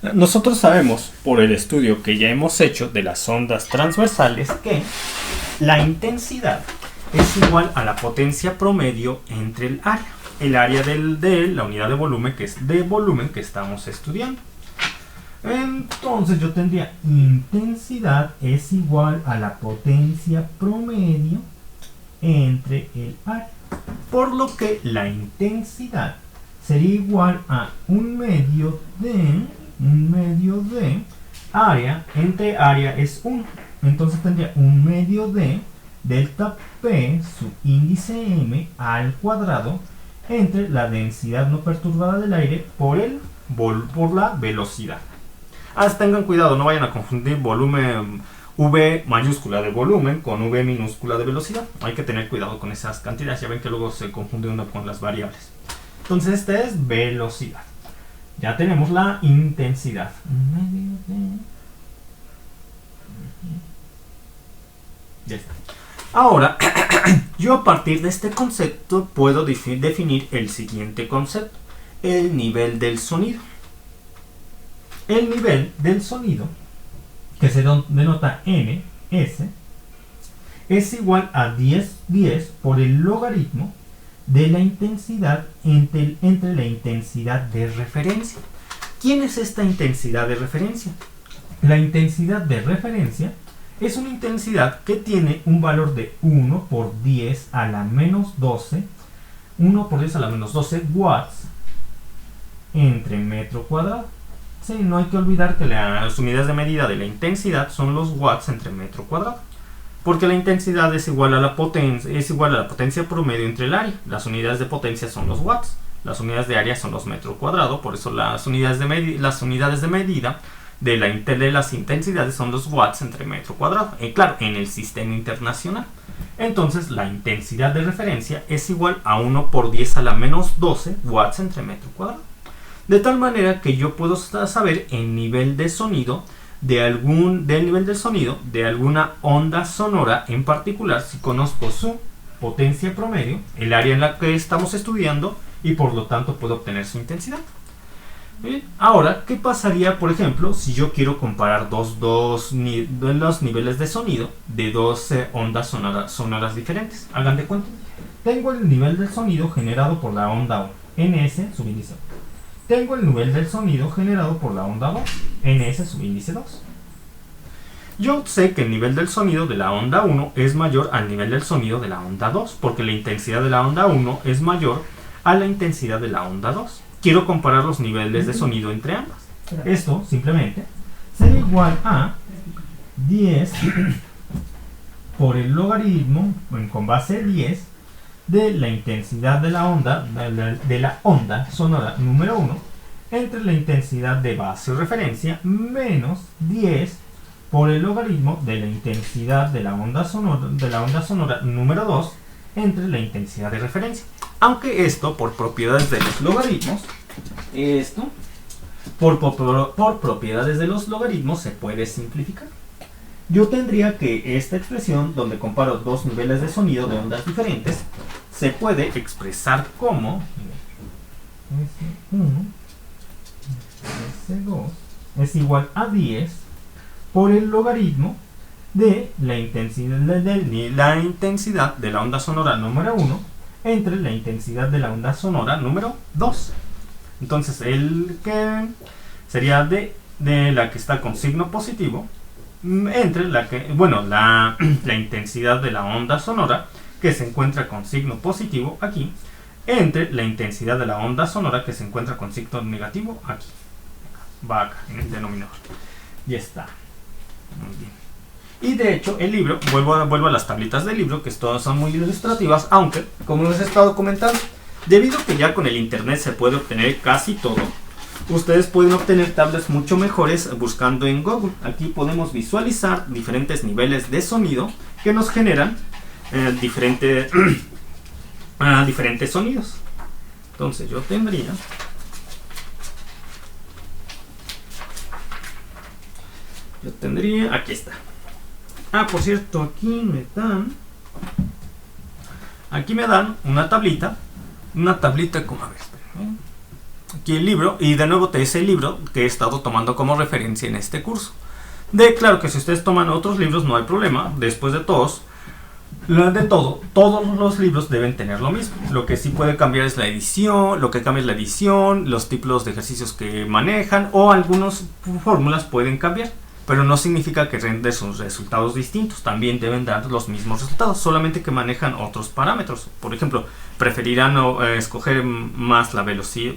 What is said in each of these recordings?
Nosotros sabemos por el estudio que ya hemos hecho de las ondas transversales que la intensidad es igual a la potencia promedio entre el área. El área de la unidad de volumen, que es de volumen que estamos estudiando. Entonces yo tendría intensidad es igual a la potencia promedio entre el área. Por lo que la intensidad sería igual a un medio de área entre área es 1. Entonces tendría un medio de delta P sub índice M al cuadrado entre la densidad no perturbada del aire por la velocidad. Tengan cuidado, no vayan a confundir volumen V mayúscula de volumen con V minúscula de velocidad. Hay que tener cuidado con esas cantidades, ya ven que luego se confunde uno con las variables. Entonces esta es velocidad. Ya tenemos la intensidad. Ya está. Ahora, yo a partir de este concepto puedo definir el siguiente concepto: el nivel del sonido. El nivel del sonido, que se denota NS, es igual a 10 por el logaritmo de la intensidad entre la intensidad de referencia. ¿Quién es esta intensidad de referencia? La intensidad de referencia es una intensidad que tiene un valor de 1 por 10 a la menos 12, 1 por 10 a la menos 12 watts entre metro cuadrado. Sí, no hay que olvidar que las unidades de medida de la intensidad son los watts entre metro cuadrado, porque la intensidad es igual a la potencia promedio entre el área. Las unidades de potencia son los watts, las unidades de área son los metros cuadrados, por eso las unidades de medida de las intensidades son los watts entre metro cuadrado, claro, en el sistema internacional. Entonces la intensidad de referencia es igual a 1 por 10 a la menos 12 watts entre metro cuadrado. De tal manera que yo puedo saber el nivel de sonido del nivel del sonido de alguna onda sonora en particular si conozco su potencia promedio, el área en la que estamos estudiando, y por lo tanto puedo obtener su intensidad. Bien. Ahora, ¿qué pasaría, por ejemplo, si yo quiero comparar los niveles de sonido de dos ondas sonoras diferentes? Hagan de cuenta. Tengo el nivel del sonido generado por la onda NS subíndice 1. Tengo el nivel del sonido generado por la onda 2, NS subíndice 2. Yo sé que el nivel del sonido de la onda 1 es mayor al nivel del sonido de la onda 2, porque la intensidad de la onda 1 es mayor a la intensidad de la onda 2. Quiero comparar los niveles de sonido entre ambas. Esto simplemente sería igual a 10 por el logaritmo con base 10 de la intensidad de la onda sonora número 1 entre la intensidad de base o referencia menos 10 por el logaritmo de la intensidad de la onda sonora número 2 entre la intensidad de referencia. Aunque esto, por propiedades de los logaritmos, por propiedades de los logaritmos se puede simplificar. Yo tendría que esta expresión, donde comparo dos niveles de sonido de ondas diferentes, se puede expresar como S1, S2 es igual a 10 por el logaritmo de la intensidad de la onda sonora número 1 entre la intensidad de la onda sonora número 2. Entonces, el que sería de la que está con signo positivo entre la intensidad de la onda sonora que se encuentra con signo positivo aquí, entre la intensidad de la onda sonora que se encuentra con signo negativo aquí. Va acá, en el denominador. Ya está. Muy bien. Y de hecho, el libro, vuelvo a las tablitas del libro, que todas son muy ilustrativas, aunque, como les he estado comentando, debido a que ya con el internet se puede obtener casi todo, ustedes pueden obtener tablas mucho mejores buscando en Google. Aquí podemos visualizar diferentes niveles de sonido que nos generan diferentes sonidos. Entonces yo tendría aquí está. Por cierto, aquí me dan una tablita como, a ver, aquí el libro, y de nuevo es el libro que he estado tomando como referencia en este curso. Claro que si ustedes toman otros libros no hay problema, después de todos los libros deben tener lo mismo. Lo que sí puede cambiar es la edición, lo que cambia es la edición, los tipos de ejercicios que manejan, o algunas fórmulas pueden cambiar, pero no significa que den sus resultados distintos, también deben dar los mismos resultados, solamente que manejan otros parámetros. Por ejemplo, preferirán escoger más la velocidad,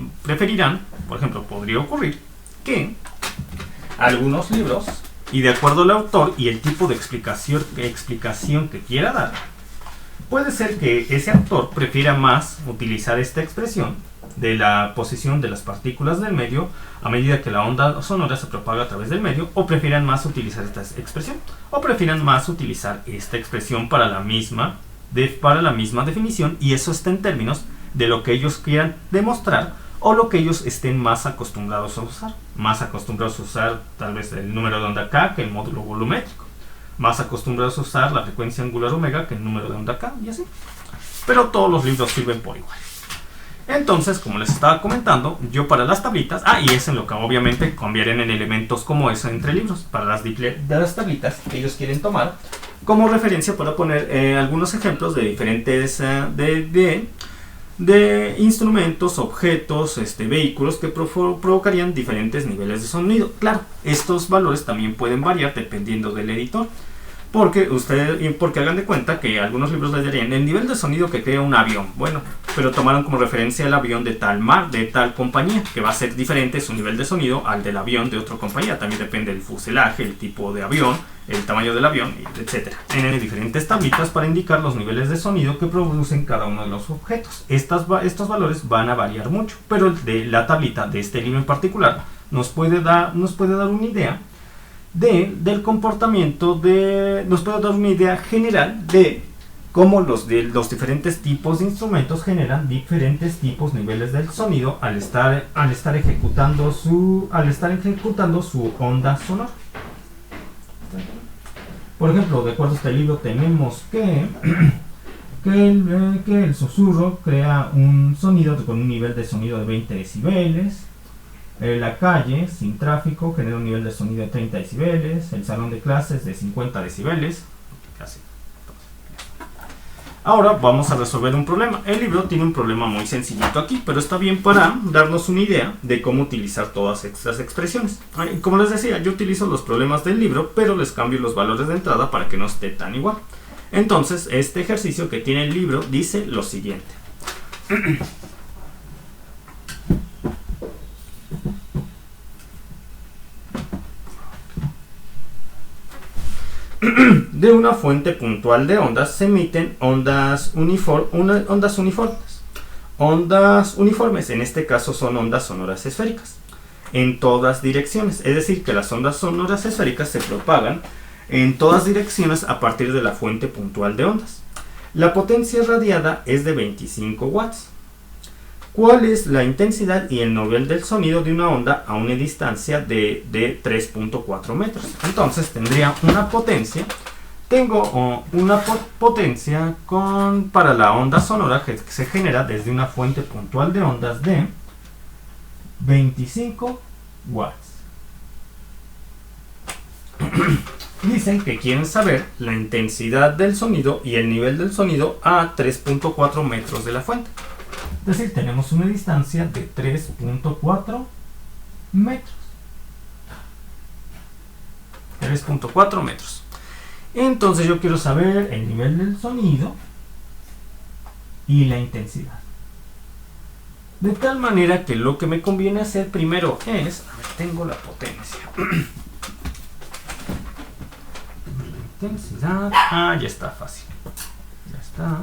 por ejemplo, podría ocurrir que algunos libros, y de acuerdo al autor y el tipo de explicación que quiera dar, puede ser que ese autor prefiera más utilizar esta expresión de la posición de las partículas del medio a medida que la onda sonora se propaga a través del medio, o prefieran más utilizar esta expresión, o prefieran más utilizar esta expresión para la misma definición, y eso está en términos de lo que ellos quieran demostrar o lo que ellos estén más acostumbrados a usar. Más acostumbrados a usar tal vez el número de onda K que el módulo volumétrico. Más acostumbrados a usar la frecuencia angular omega que el número de onda K, y así. Pero todos los libros sirven por igual. Entonces, como les estaba comentando, yo para las tablitas, y es en lo que obviamente cambiarán en elementos como eso entre libros, para las tablitas que ellos quieren tomar como referencia para poner algunos ejemplos de diferentes de instrumentos, objetos, vehículos que provocarían diferentes niveles de sonido. Claro, estos valores también pueden variar dependiendo del editor. Porque hagan de cuenta que algunos libros les darían el nivel de sonido que crea un avión. Bueno, pero tomaron como referencia el avión de tal compañía, que va a ser diferente su nivel de sonido al del avión de otra compañía. También depende del fuselaje, el tipo de avión, el tamaño del avión, etc. Tienen diferentes tablitas para indicar los niveles de sonido que producen cada uno de los objetos. Estos valores van a variar mucho, pero de la tablita de este libro en particular nos puede dar una idea del comportamiento, nos puede dar una idea general de cómo los diferentes tipos de instrumentos generan diferentes tipos niveles del sonido al estar ejecutando su onda sonora. Por ejemplo, de acuerdo a este libro tenemos que el susurro crea un sonido con un nivel de sonido de 20 decibeles. La calle, sin tráfico, genera un nivel de sonido de 30 decibeles. El salón de clases de 50 decibeles. Así. Ahora vamos a resolver un problema. El libro tiene un problema muy sencillito aquí, pero está bien para darnos una idea de cómo utilizar todas estas expresiones. Como les decía, yo utilizo los problemas del libro, pero les cambio los valores de entrada para que no esté tan igual. Entonces, este ejercicio que tiene el libro dice lo siguiente. De una fuente puntual de ondas se emiten ondas uniformes. Ondas uniformes, en este caso, son ondas sonoras esféricas, en todas direcciones. Es decir, que las ondas sonoras esféricas se propagan en todas direcciones a partir de la fuente puntual de ondas. La potencia radiada es de 25 watts. ¿Cuál es la intensidad y el nivel del sonido de una onda a una distancia de 3.4 metros? Entonces tendría una potencia. Tengo una potencia para la onda sonora que se genera desde una fuente puntual de ondas de 25 watts. Dicen que quieren saber la intensidad del sonido y el nivel del sonido a 3.4 metros de la fuente. Es decir, tenemos una distancia de 3.4 metros. 3.4 metros. Entonces yo quiero saber el nivel del sonido y la intensidad. De tal manera que lo que me conviene hacer primero es... A ver, tengo la potencia. La intensidad... ya está fácil. Ya está.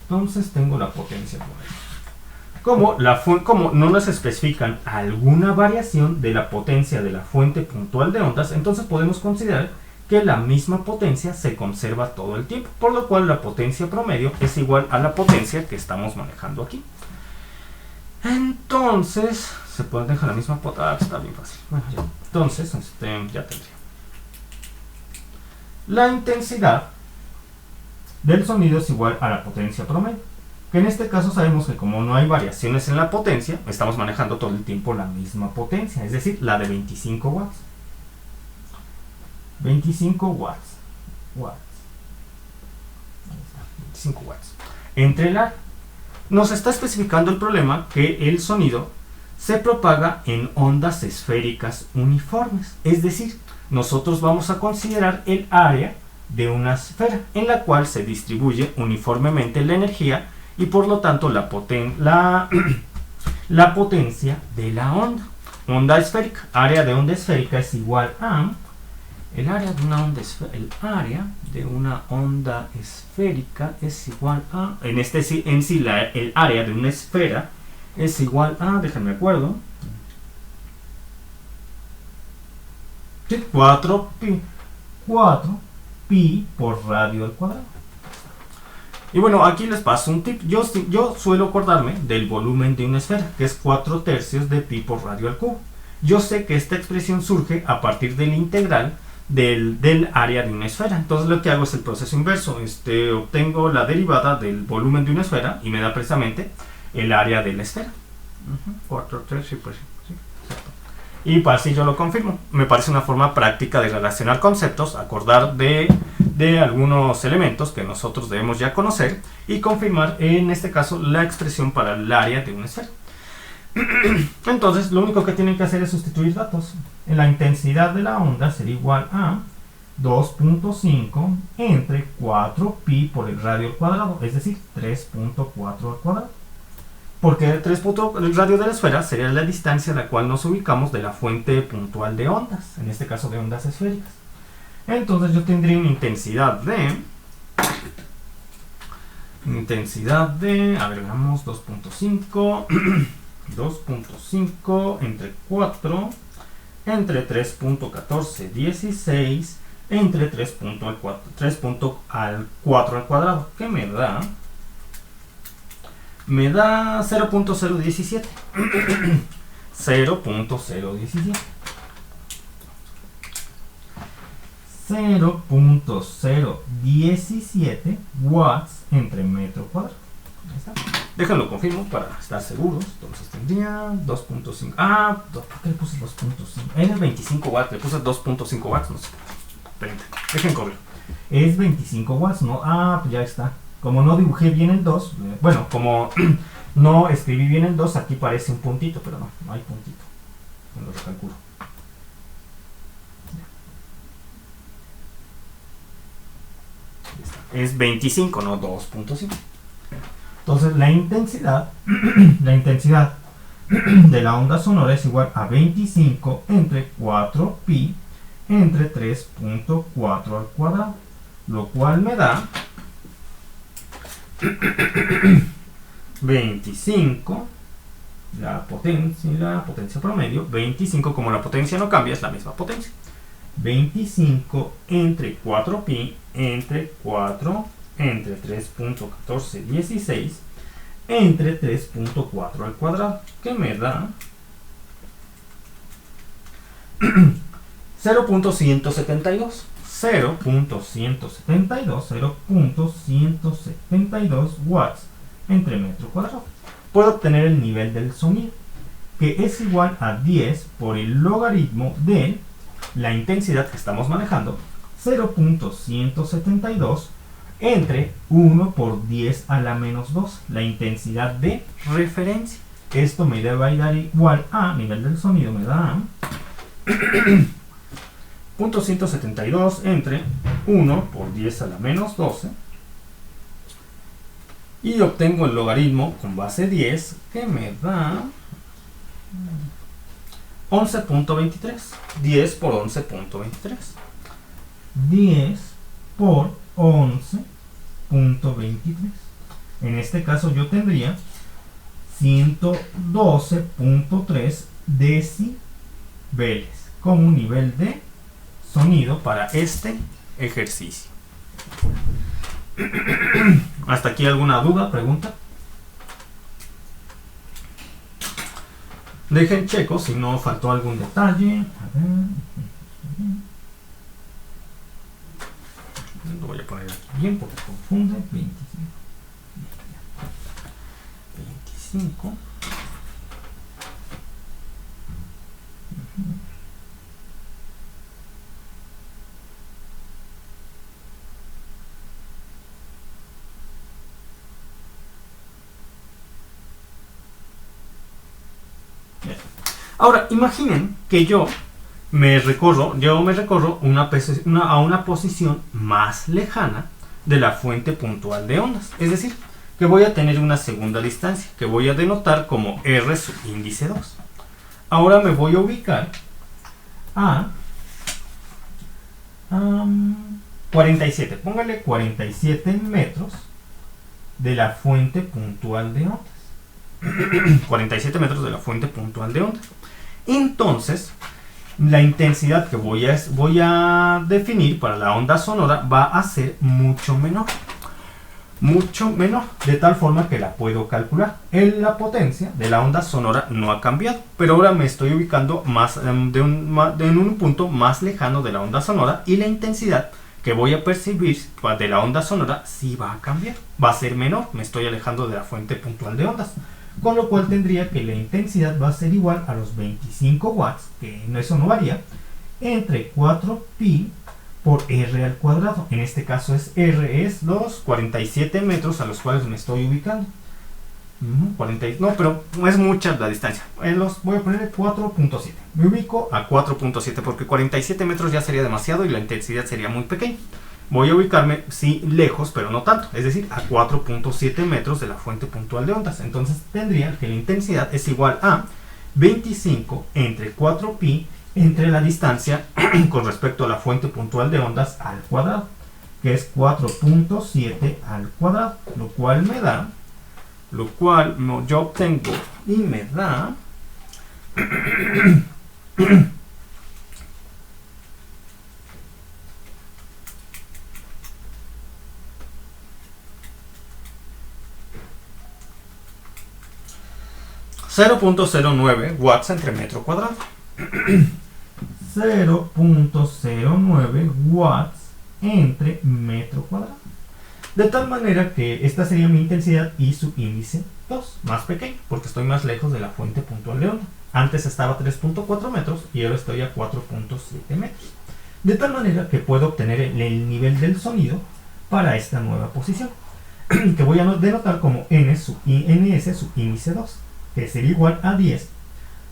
Entonces tengo la potencia por ahí. Como no nos especifican alguna variación de la potencia de la fuente puntual de ondas, entonces podemos considerar que la misma potencia se conserva todo el tiempo, por lo cual la potencia promedio es igual a la potencia que estamos manejando aquí. Entonces, se puede dejar la misma potencia. Está bien fácil. Bueno, ya. Entonces, ya tendría. La intensidad del sonido es igual a la potencia promedio. Que en este caso sabemos que como no hay variaciones en la potencia, estamos manejando todo el tiempo la misma potencia, es decir, la de 25 watts. 25 watts. Ahí está, 25 watts. Entre el área. Nos está especificando el problema que el sonido se propaga en ondas esféricas uniformes. Es decir, nosotros vamos a considerar el área de una esfera en la cual se distribuye uniformemente la energía y por lo tanto la potencia de la onda. Onda esférica. Área de onda esférica es igual a el área de una onda esférica. El área de una onda esférica es igual a el área de una esfera es igual a, déjenme acuerdo, 4pi por radio al cuadrado. Y bueno, aquí les paso un tip. Yo suelo acordarme del volumen de una esfera, que es 4/3 de pi por radio al cubo. Yo sé que esta expresión surge a partir del integral del área de una esfera. Entonces lo que hago es el proceso inverso. Obtengo la derivada del volumen de una esfera y me da precisamente el área de la esfera. 4/3, sí, pues sí, exacto. Y para así yo lo confirmo. Me parece una forma práctica de relacionar conceptos, acordar de algunos elementos que nosotros debemos ya conocer y confirmar, en este caso, la expresión para el área de una esfera. Entonces, lo único que tienen que hacer es sustituir datos. La intensidad de la onda sería igual a 2.5 entre 4pi por el radio al cuadrado, es decir, 3.4 al cuadrado. Porque el radio de la esfera sería la distancia a la cual nos ubicamos de la fuente puntual de ondas, en este caso de ondas esféricas. Entonces yo tendría una intensidad de, a ver, veamos, 2.5 entre 4 entre 3.1416 entre 3.4 al cuadrado, que me da 0.017 0.017 watts entre metro cuadrado. Ahí está. Déjenlo confirmo para estar seguros. Entonces tendría 2.5. ¿Por qué le puse 2.5? Era 25 watts, le puse 2.5 watts, no sé. Dejen cobrar. Es 25 watts, ¿no? Pues ya está. Como no dibujé bien el 2, bueno, como no escribí bien el 2, aquí parece un puntito, pero no hay puntito. Lo recalculo. Es 25, no 2.5. Entonces la intensidad de la onda sonora es igual a 25 entre 4pi entre 3.4 al cuadrado, lo cual me da 25, la potencia promedio, 25, como la potencia no cambia, es la misma potencia. 25 entre 4pi entre 4 entre 3.1416 entre 3.4 al cuadrado, que me da 0.172 watts entre metro cuadrado. Puedo obtener el nivel del sonido, que es igual a 10 por el logaritmo de la intensidad que estamos manejando, 0.172 entre 1 por 10 a la menos 2, la intensidad de referencia. Esto me va a dar igual a, nivel del sonido me da 0.172 entre 1 por 10 a la menos 12, y obtengo el logaritmo con base 10, que me da 11.23. 10 por 11.23. 10 por 11.23. En este caso yo tendría 112.3 decibeles como un nivel de sonido para este ejercicio. ¿Hasta aquí alguna duda, pregunta? Dejen checo si no faltó algún detalle. A ver. Lo voy a poner aquí bien porque confunde. 25. 25. Ahora, imaginen que yo me recorro a una posición más lejana de la fuente puntual de ondas. Es decir, que voy a tener una segunda distancia, que voy a denotar como R subíndice 2. Ahora me voy a ubicar a 47, póngale 47 metros de la fuente puntual de ondas. 47 metros de la fuente puntual de ondas. Entonces, la intensidad que voy a definir para la onda sonora va a ser mucho menor, de tal forma que la puedo calcular. La potencia de la onda sonora no ha cambiado, pero ahora me estoy ubicando en un punto más lejano de la onda sonora, y la intensidad que voy a percibir de la onda sonora sí va a cambiar, va a ser menor, me estoy alejando de la fuente puntual de ondas. Con lo cual tendría que la intensidad va a ser igual a los 25 watts, que eso no varía, entre 4pi por R al cuadrado. En este caso R es los 47 metros a los cuales me estoy ubicando. No, pero es mucha la distancia. Voy a poner 4.7. Me ubico a 4.7 porque 47 metros ya sería demasiado y la intensidad sería muy pequeña. Voy a ubicarme, sí, lejos, pero no tanto, es decir, a 4.7 metros de la fuente puntual de ondas. Entonces tendría que la intensidad es igual a 25 entre 4pi entre la distancia con respecto a la fuente puntual de ondas al cuadrado, que es 4.7 al cuadrado, lo cual yo obtengo y me da 0.09 watts entre metro cuadrado. 0.09 watts entre metro cuadrado. De tal manera que esta sería mi intensidad y su índice 2, más pequeño, porque estoy más lejos de la fuente puntual de onda. Antes estaba a 3.4 metros y ahora estoy a 4.7 metros. De tal manera que puedo obtener el nivel del sonido para esta nueva posición, que voy a denotar como NS sub índice 2, que sería igual a 10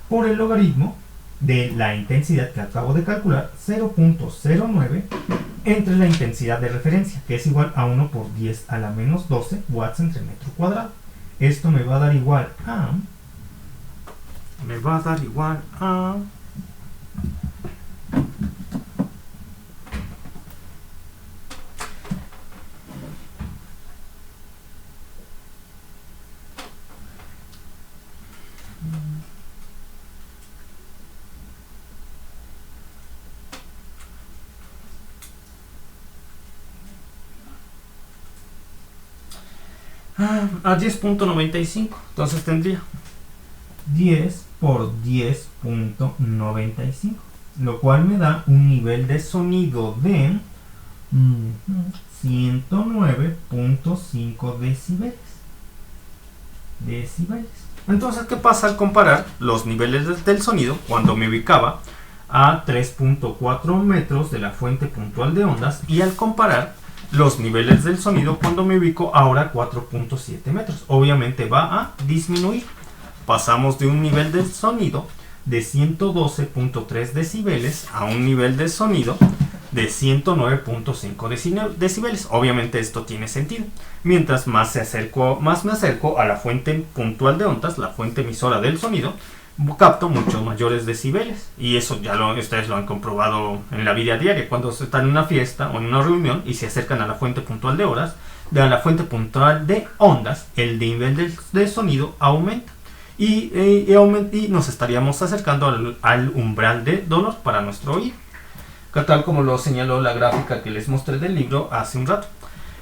por el logaritmo de la intensidad que acabo de calcular, 0.09 entre la intensidad de referencia, que es igual a 1 por 10 a la menos 12 watts entre metro cuadrado. Esto me va a dar igual a 10.95. Entonces tendría 10 por 10.95, lo cual me da un nivel de sonido de 109.5 decibeles. Entonces, ¿qué pasa al comparar los niveles del sonido cuando me ubicaba a 3.4 metros de la fuente puntual de ondas y al comparar los niveles del sonido cuando me ubico ahora a 4.7 metros? Obviamente va a disminuir. Pasamos de un nivel de sonido de 112.3 decibeles a un nivel de sonido de 109.5 decibeles. Obviamente esto tiene sentido. Mientras más me acerco a la fuente puntual de ondas, la fuente emisora del sonido, capto muchos mayores decibeles. Y eso ustedes lo han comprobado en la vida diaria. Cuando están en una fiesta o en una reunión y se acercan a la fuente puntual de ondas, el nivel de sonido aumenta. Y nos estaríamos acercando al umbral de dolor para nuestro oído, tal como lo señaló la gráfica que les mostré del libro hace un rato.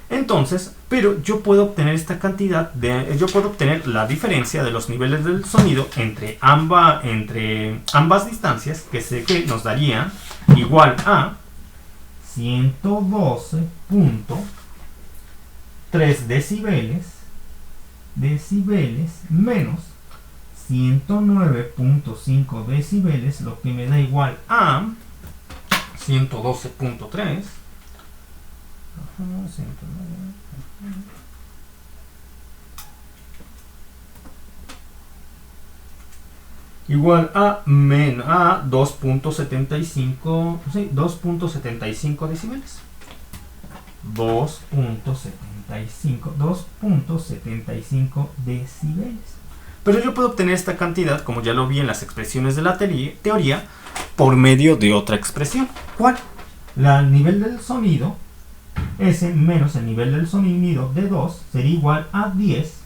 Entonces, pero yo puedo obtener yo puedo obtener la diferencia de los niveles del sonido entre ambas distancias, que nos daría igual a 112.3 decibeles decibeles menos 109.5 decibeles, lo que me da igual a 112.3. Igual a 2.75, sí, 2.75 decibeles. 2.75 decibeles. Pero yo puedo obtener esta cantidad, como ya lo vi en las expresiones de la teoría, por medio de otra expresión. ¿Cuál? El nivel del sonido, S menos el nivel del sonido de 2, sería igual a 10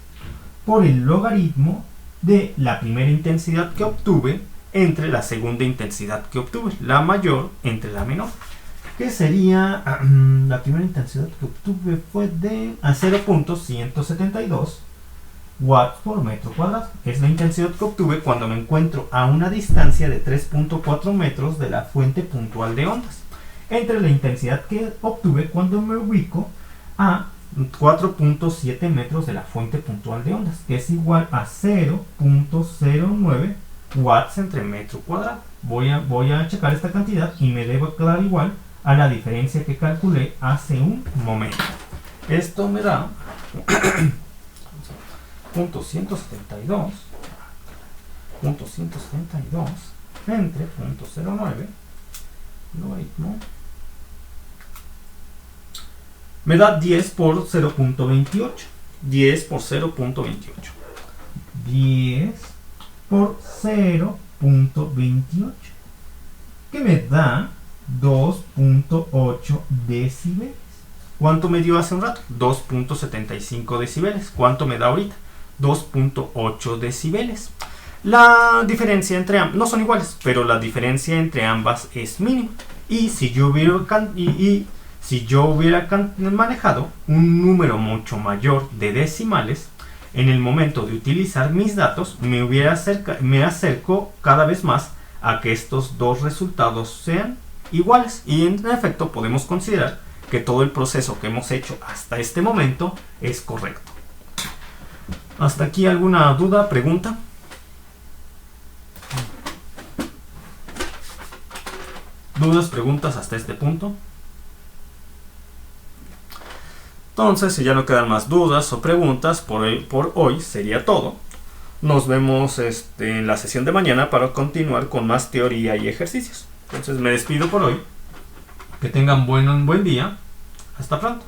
por el logaritmo de la primera intensidad que obtuve entre la segunda intensidad que obtuve, la mayor entre la menor, que sería la primera intensidad que obtuve fue de 0.172 watts por metro cuadrado. Es la intensidad que obtuve cuando me encuentro a una distancia de 3.4 metros de la fuente puntual de ondas, entre la intensidad que obtuve cuando me ubico a 4.7 metros de la fuente puntual de ondas, que es igual a 0.09 watts entre metro cuadrado. Voy a checar esta cantidad y me debe quedar igual a la diferencia que calculé hace un momento. Esto me da .172 entre .09 logaritmo me da 10 por 0.28. 10 por 0.28. 10 por 0.28. Que me da 2.8 decibeles. ¿Cuánto me dio hace un rato? 2.75 decibeles. ¿Cuánto me da ahorita? 2.8 decibeles. La diferencia entre ambas, no son iguales, pero la diferencia entre ambas es mínima. Y si yo hubiera manejado un número mucho mayor de decimales, en el momento de utilizar mis datos, me acerco cada vez más a que estos dos resultados sean iguales. Y en efecto podemos considerar que todo el proceso que hemos hecho hasta este momento es correcto. ¿Hasta aquí alguna duda, pregunta? ¿Dudas, preguntas hasta este punto? Entonces, si ya no quedan más dudas o preguntas, por hoy sería todo. Nos vemos en la sesión de mañana para continuar con más teoría y ejercicios. Entonces me despido por hoy. Que tengan un buen día. Hasta pronto.